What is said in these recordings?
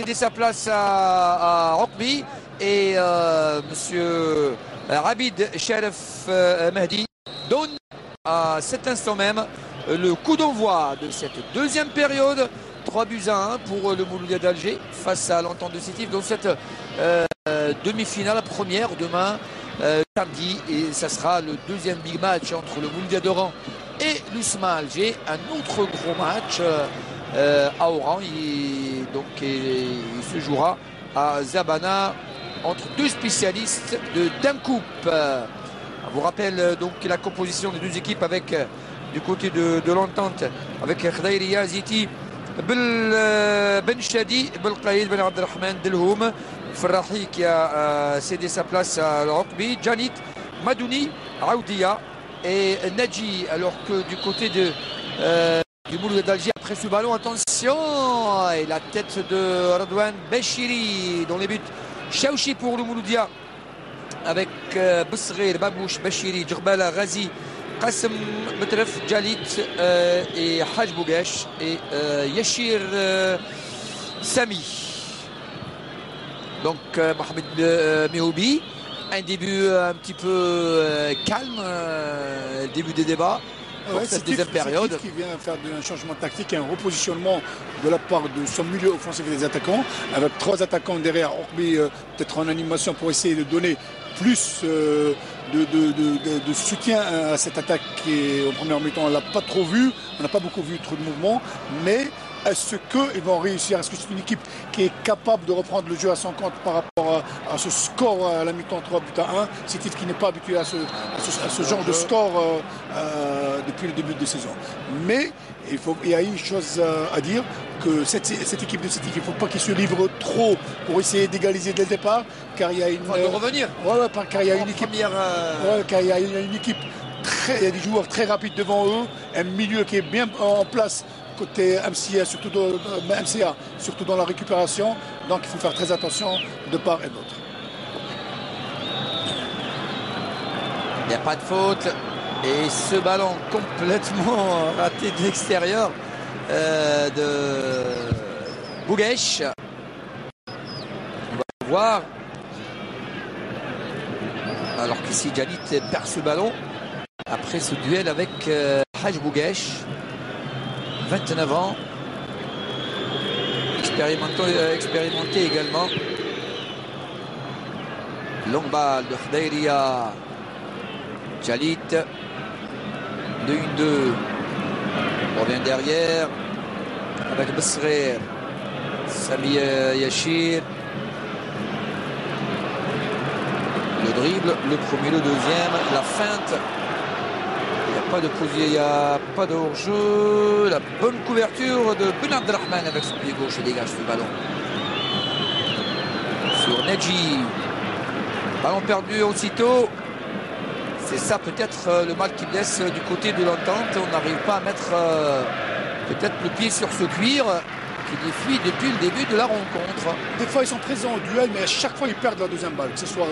céder sa place à Rokbi et monsieur Rabid Sharaf Mahdi donne à cet instant même le coup d'envoi de cette deuxième période. 3-1 pour le Mouloudia d'Alger face à l'Entente de Sétif. Donc cette demi-finale première demain samedi, et ça sera le deuxième big match entre le Mouloudia d'Oran et l'USMA Alger. Un autre gros match à Oran, il se jouera à Zabana entre deux spécialistes de Damkoup. On vous rappelle donc la composition des deux équipes avec du côté de l'Entente avec Khdaïria Ziti, Ben Shadi, Belqaïd, Ben Abdelrahman, Delhoum, Ferrahi qui a cédé sa place à Rokbi, Janit, Madouni, Aoudia et Nadji. Alors que du côté du Mouloudia d'Alger, après ce ballon, attention, et la tête de Radouane Bachiri dans les buts. Chaouchi pour le Mouloudia avec Boussrir, Babouche, Bachiri, Djerbala, Ghazi, Qassem Betref, Jalit et Haj Bougache et Yashir Sami. Donc Mohamed Mehoubi, un début un petit peu calme, début des débats. Ouais, cette deuxième période qui vient faire un changement tactique et un repositionnement de la part de son milieu offensif et des attaquants, avec 3 attaquants derrière Orbi, peut-être en animation pour essayer de donner plus de soutien à cette attaque qui est en première mi-temps. On ne l'a pas trop vu, on n'a pas beaucoup vu trop de mouvements, mais est-ce qu'ils vont réussir? Est-ce que c'est une équipe qui est capable de reprendre le jeu à son compte par rapport à ce score à la mi-temps 3-1? C'est une équipe qui n'est pas habitué à ce genre de score depuis le début de saison. Mais il y a une chose à dire, que cette équipe de Sétif, il ne faut pas qu'ils se livrent trop pour essayer d'égaliser dès le départ, car il y a une... de revenir. Car il y a une équipe... car il y a une équipe il y a des joueurs très rapides devant eux, un milieu qui est bien en place côté MCA, surtout dans la récupération. Donc il faut faire très attention de part et d'autre. Il n'y a pas de faute. Et ce ballon complètement raté de l'extérieur de Bougache. On va voir. Alors qu'ici Jalit perd ce ballon après ce duel avec Haj Bougache. 29 ans, expérimenté également. Longue balle de Khdaïria, Jalit, 2-1-2, on revient derrière avec Boussrir, Sami Yashir, le dribble, le premier, le deuxième, la feinte. Il n'y a pas de hors-jeu. La bonne couverture de Ben Abdelrahman avec son pied gauche et dégage le ballon. Sur Nedji. Ballon perdu aussitôt. C'est ça peut-être le mal qui blesse du côté de l'Entente. On n'arrive pas à mettre peut-être le pied sur ce cuir qui défie depuis le début de la rencontre. Des fois ils sont présents au duel, mais à chaque fois ils perdent la deuxième balle, que ce soit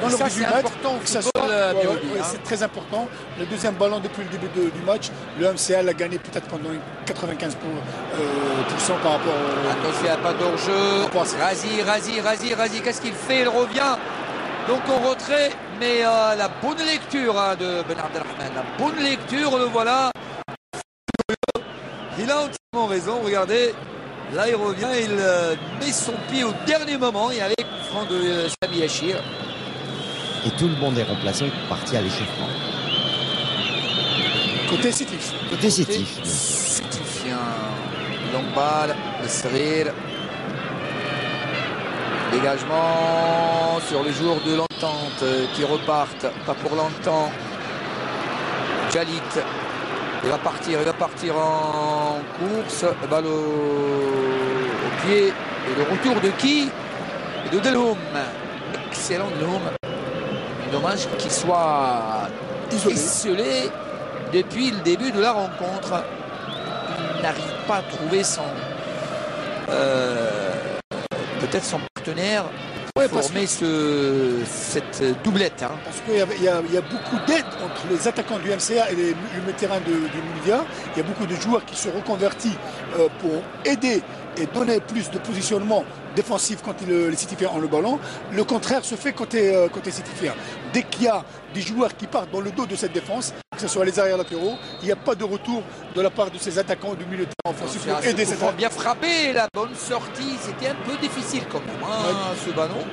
dans le ça c'est important au football, c'est très important. Le deuxième ballon depuis le début du match, le MCA l'a gagné peut-être pendant 95% par rapport attention, il n'y a pas d'hors-jeu. Razi, qu'est-ce qu'il fait? Il revient donc en retrait, mais la bonne lecture de Ben Abdelrahman, la bonne lecture, le voilà. Il a entièrement raison, regardez, là il revient, il met son pied au dernier moment et avec le franc de Sami Yashir. Et tout le monde est remplacé, parti à l'échauffement. Côté Sétif. Côté Sétif. Sétifien. Longue balle, le Srir. Dégagement sur les joueurs de l'Entente qui repartent, pas pour longtemps. Jalit. Il va partir en course. Balle au pied. Et le retour de qui? De Delhoum. Excellent Delhoum. Dommage qu'il soit isolé depuis le début de la rencontre. Il n'arrive pas à trouver peut-être son partenaire pour former cette doublette. Hein. Parce qu'il y a beaucoup d'aide entre les attaquants du MCA et le milieu de terrain du Mouloudia. Il y a beaucoup de joueurs qui se reconvertissent pour aider et donner plus de positionnement défensif quand les Sétifiens ont le ballon. Le contraire se fait côté Sétifiens. Dès qu'il y a des joueurs qui partent dans le dos de cette défense, que ce soit les arrières latéraux, il n'y a pas de retour de la part de ces attaquants du milieu de terrain offensif pour aider cette attaque. Bien frappé, la bonne sortie, c'était un peu difficile quand même, ce ballon.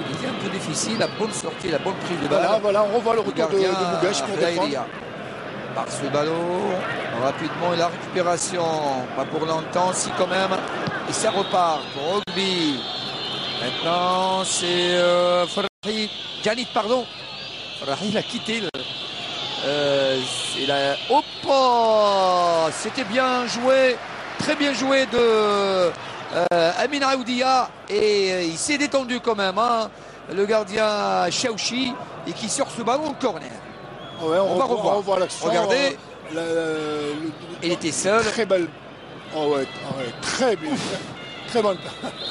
Il était un peu difficile, la bonne sortie, la bonne prise de balle. Voilà, on revoit le retour de Bougache pour défendre. Par ce ballon, rapidement, et la récupération, pas pour longtemps, si quand même, et ça repart pour Rugby. Maintenant, c'est Farhi, Janit, pardon. Farhi l'a quitté. C'était bien joué, très bien joué de Amin Aoudia, et il s'est détendu quand même, le gardien Chaouchi, et qui sort ce ballon au corner. Ouais, on va revoir l'action. Regardez, il était seul. Très belle. Très bien. Très bonne.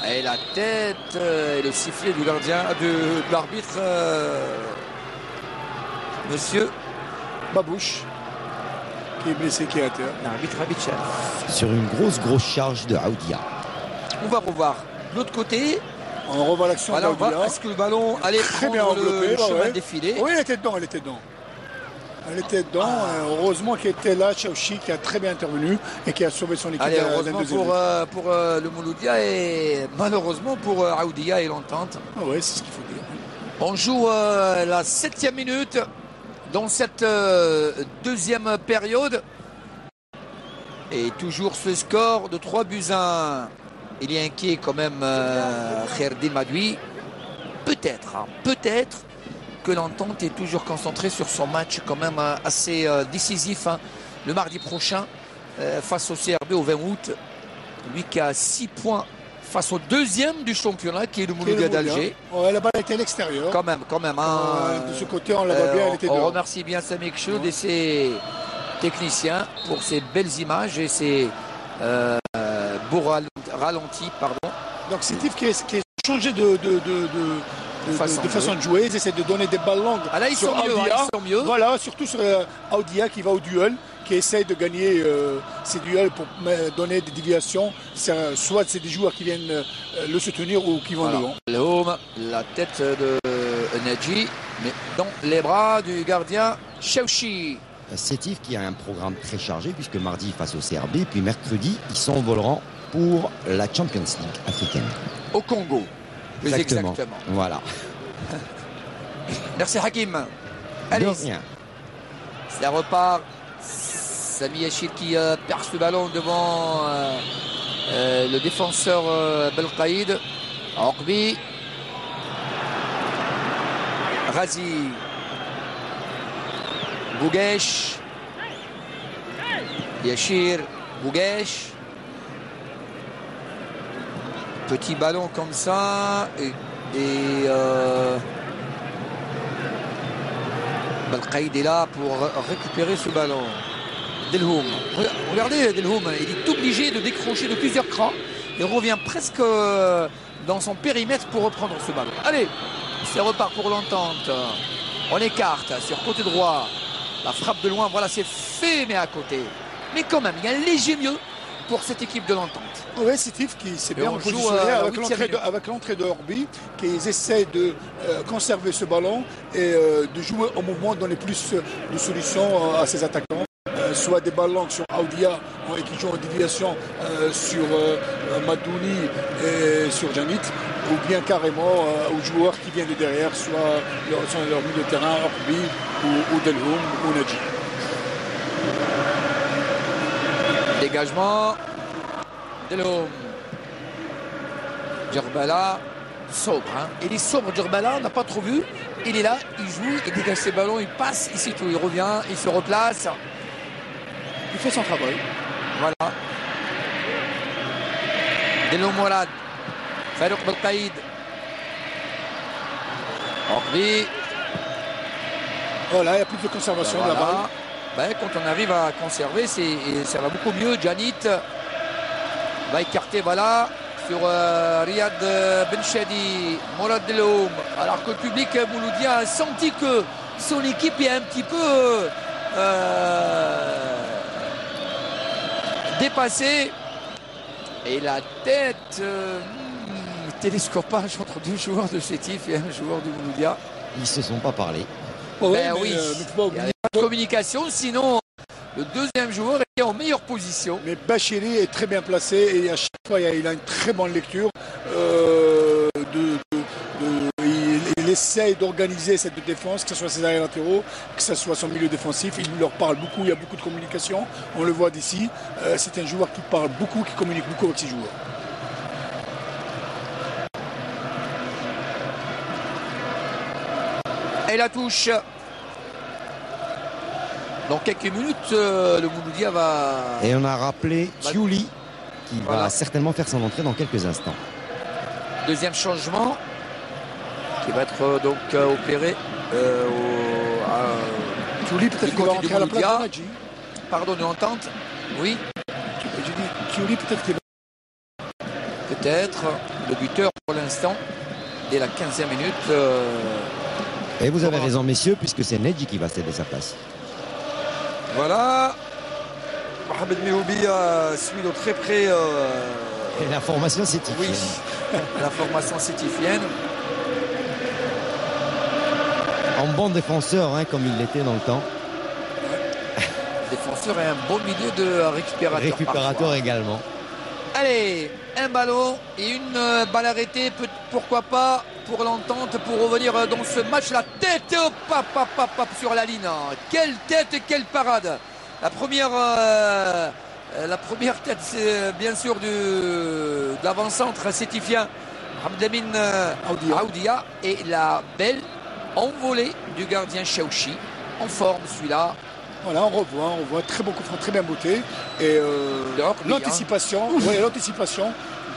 Et la tête et le sifflet du gardien, de l'arbitre, monsieur Babouche, qui est blessé, qui est à terre. L'arbitre Abitchel. Sur une grosse charge de Aoudia. On va revoir l'autre côté. On revoit l'action. Voilà, est-ce que le ballon allait très bien enveloppé, le chemin défilé? Oui, elle était dedans. Elle était dedans. Heureusement qu'il était là, Chaouchi, qui a très bien intervenu et qui a sauvé son équipe. Allez, heureusement pour le Mouloudia et malheureusement pour Aoudia et l'entente. Oui, c'est ce qu'il faut dire. On joue la 7e minute dans cette deuxième période. Et toujours ce score de 3-1. Il est inquiet quand même, Kherdin Madoui. Peut-être que l'entente est toujours concentrée sur son match quand même assez décisif le mardi prochain face au CRB au 20 août. Lui qui a 6 points face au deuxième du championnat qui est le Mouloudia d'Alger. Ouais, la balle était à l'extérieur. Quand même. De ce côté, on la voit bien, elle était dehors. On remercie bien Samik Choud et ses techniciens pour ces belles images et ces beaux ralentis. Donc c'est Tif qui a changé de façon de jouer. Ils essaient de donner des balles longues. Là, ils sont mieux. Voilà, surtout sur Aoudia qui va au duel, qui essaie de gagner ces duels pour donner des déviations. Soit c'est des joueurs qui viennent le soutenir ou qui vont devant. Le home, la tête de Nadji, mais dans les bras du gardien Chaouchi. Sétif qui a un programme très chargé puisque mardi face au CRB, puis mercredi ils s'envoleront pour la Champions League africaine. Au Congo. Exactement. Voilà. Merci Hakim. Allez. Ça repart. Sami Yachid qui perce le ballon devant le défenseur Belkaïd. Orbi. Razi. Bougesh. Yachir. Bougesh. Petit ballon comme ça. Belkaïd est là pour récupérer ce ballon. Delhoum. Regardez Delhoum, il est obligé de décrocher de plusieurs crans. Il revient presque dans son périmètre pour reprendre ce ballon. Allez, c'est repart pour l'entente. On écarte sur côté droit. La frappe de loin, voilà, c'est fait, mais à côté. Mais quand même, il y a un léger mieux pour cette équipe de l'entente. Oui, c'est Tif qui s'est bien positionné avec l'entrée de Orbi, qui essaie de conserver ce ballon et de jouer au mouvement, donner plus de solutions à ses attaquants. Soit des balles longues sur Aoudia et qui jouent en déviation sur Madouni et sur Janit, ou bien carrément aux joueurs qui viennent de derrière, soit leur milieu de terrain, Orbi ou Delhoum ou Nadji. Dégagement. Delhoum. Djerbala. Sobre. Il est sobre, Djerbala, on n'a pas trop vu. Il est là, il joue, il dégage ses ballons, il passe, ici tout, il revient, il se replace. Il fait son travail. Voilà. Delhoum Mourad. Farouk Belkaïd. Orbi. Voilà, il n'y a plus de conservation de la balle. Ben, quand on arrive à conserver, ça va beaucoup mieux. Janit va écarter, voilà, sur Riyad Benchadi, Mourad Delhoum. Alors que le public mouloudien a senti que son équipe est un petit peu dépassée. Et la tête, télescopage entre deux joueurs de Sétif et un joueur du Mouloudia. Ils ne se sont pas parlé. Oh, Ben mais, oui, mais il n'y avait pas de communication, sinon le deuxième joueur était en meilleure position. Mais Bachiri est très bien placé et à chaque fois il a une très bonne lecture. Il essaye d'organiser cette défense, que ce soit ses arrières latéraux, que ce soit son milieu défensif. Il leur parle beaucoup, il y a beaucoup de communication. On le voit d'ici. C'est un joueur qui parle beaucoup, qui communique beaucoup avec ses joueurs. Et la touche. Dans quelques minutes, le Mouloudia va... Et on a rappelé Thiouli qui va certainement faire son entrée dans quelques instants. Deuxième changement qui va être donc opéré Thiouli peut-être qu'il va rentrer à la place de Nadji. Pardon, une entente. Oui. Je dis Thiouli peut-être qu'il va... Peut-être. Le buteur pour l'instant, dès la 15e minute. Et vous avez raison, messieurs, puisque c'est Nedji qui va céder sa place. Voilà. Mohamed Mehoubi suit de très près. Et la formation sétifienne. Oui, la formation sétifienne. En bon défenseur, hein, comme il l'était dans le temps. Défenseur et un bon milieu de récupérateur. Récupérateur également. Allez, un ballon et une balle arrêtée, pourquoi pas, pour l'entente, pour revenir dans ce match. La tête, sur la ligne. Quelle tête, quelle parade. La première tête, c'est bien sûr de l'avant-centre sétifien, Hamdamin Aoudia. Et la belle envolée du gardien Chaouchi. En forme, celui-là. Voilà, on revoit très bon coup franc, très bien beauté. Et l'anticipation, l'anticipation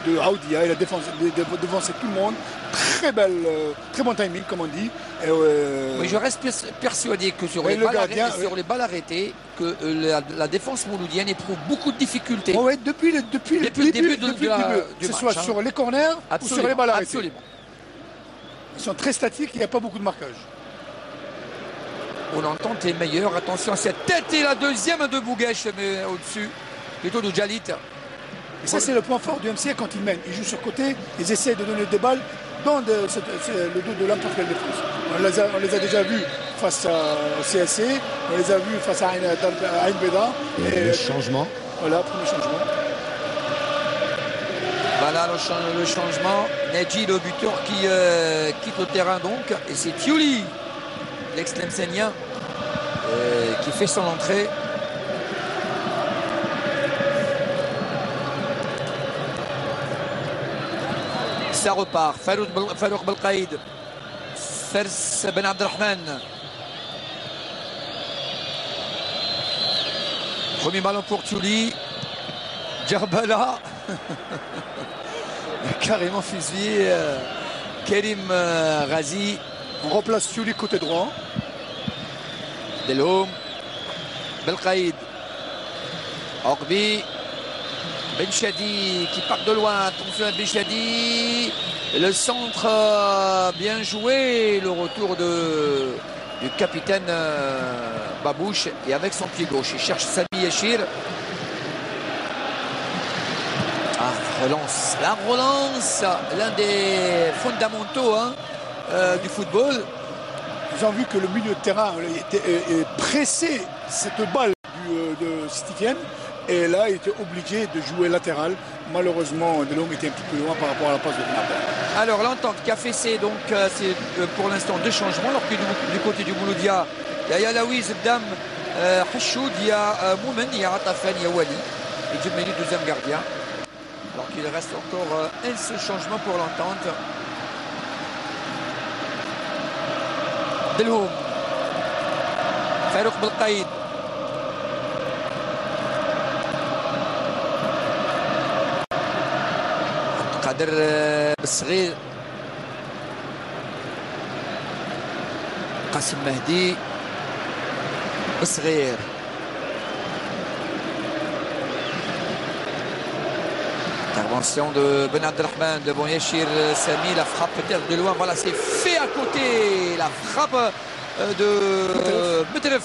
de Aoudia, il a devancé tout le monde. Très bon timing, comme on dit. Oui, je reste persuadé que sur les balles arrêtées, que la défense mouloudienne éprouve beaucoup de difficultés. Oui, depuis le début du match. Que ce soit sur les corners ou sur les balles arrêtées. Absolument. Ils sont très statiques, il n'y a pas beaucoup de marquage. On entend est meilleur. Attention à cette tête et la deuxième de Bouguesh, mais au-dessus, plutôt de Djalit. Et ça, c'est le point fort du MCA quand ils mènent. Ils jouent sur côté, ils essaient de donner des balles dans le dos de n'importe quelle défense. On les a déjà vus face au CSC, on les a vus face à Aïn Beda. Et le changement. Voilà, premier changement. Voilà le changement. Nedji, le buteur, qui quitte le terrain donc. Et c'est Thiouli, l'ex-Tlemcenien, qui fait son entrée. Ça repart. Farouk Belkaïd. Fers Ben Abdelrahman. Premier ballon pour Thiouli. Djarbala. Carrément fusillé. Kerim Razi. On remplace Thiouli côté droit. Delhomme. Belkaïd. Orbi. Ben Chadi qui part de loin. Attention à Ben Chadi. Le centre bien joué. Le retour du capitaine Babouche. Et avec son pied gauche. Il cherche Sami Yachir. La relance. L'un des fondamentaux du football. Nous avons vu que le milieu de terrain était pressé cette balle de Sétifienne. Et là, il était obligé de jouer latéral. Malheureusement, Delhomme était un petit peu loin par rapport à la passe de Benaber. Alors, l'entente qui a fessé, donc, c'est pour l'instant 2 changements. Alors que du côté du Mouloudia, il y a Yalawi, Zdam, Hashoud, il y a Moumen, il y a Ratafen, il y a Wali. Et Djemeli, deuxième gardien. Alors qu'il reste encore un seul changement pour l'entente. Delhomme. Farouk Belkaïd. قادر بالصغير قاسم مهدي بالصغير intervention de Ben Abdelrahman de Yachir Sami, la frappe peut-être de loin, voilà, c'est fait à côté, la frappe de Metref.